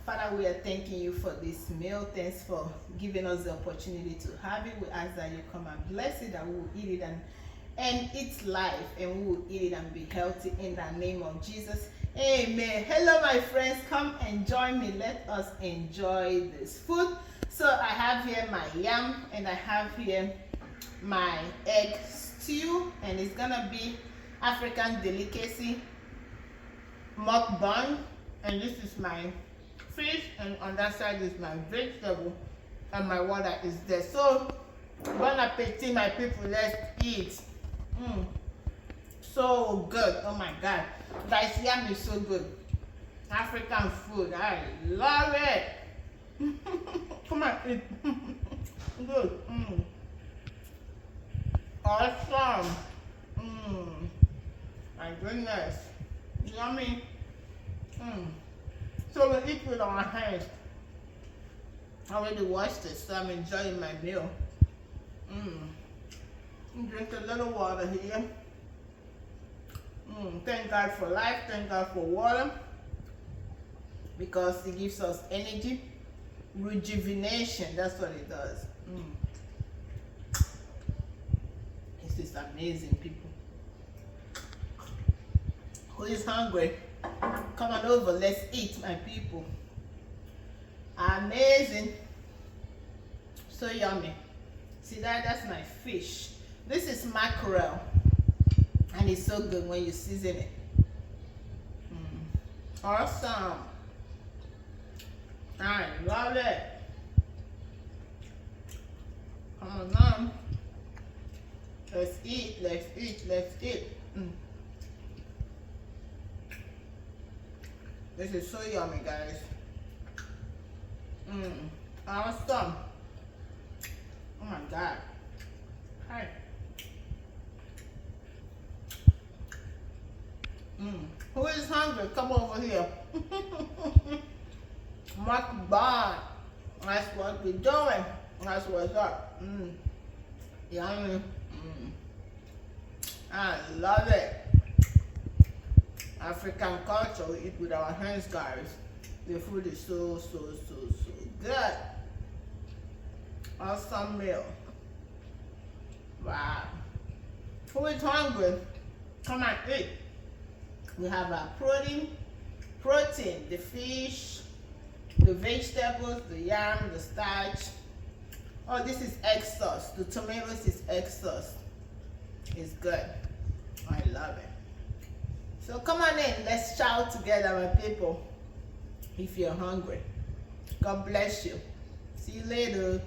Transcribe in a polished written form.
Father, we are thanking you for this meal. Thanks for giving us the opportunity to have it. We ask that you come and bless it, that we will eat it and eat life, and we will eat it and be healthy in the name of Jesus. Amen. Hello, my friends. Come and join me. Let us enjoy this food. So I have here my yam, and I have here my egg stew, and it's gonna be African delicacy mukbang. And this is my fish, and on that side is my vegetable, and my water is there. So bon appetit, my people. Let's eat. So good. Oh my god, guys, yam is so good. African food, I love it. Come on, eat. Good. Awesome. My goodness, yummy. So we eat with our hands. I already washed it, so I'm enjoying my meal. Drink a little water here. Thank God for life. Thank God for water, because it gives us energy, rejuvenation. That's what it does. This is amazing, people. Who is hungry? Come on over, let's eat, my people. Amazing. So yummy. See that's my fish. This is mackerel, and it's so good when you season it. Awesome. I love it. Come on now. Let's eat, let's eat, let's eat. This is so yummy, guys. Awesome. Oh my god. Hi. Who is hungry? Come over here. Mukbang. That's what we're doing. That's what's up. Yummy. I love it. African culture, we eat with our hands, guys. The food is so good. Awesome meal. Wow. Who is hungry? Come and eat. We have our protein, the fish, the vegetables, the yam, the starch. Oh, this is egg sauce. The tomatoes is egg sauce. It's good. I love it. So come on in, let's shout together, my people, if you're hungry. God bless you. See you later.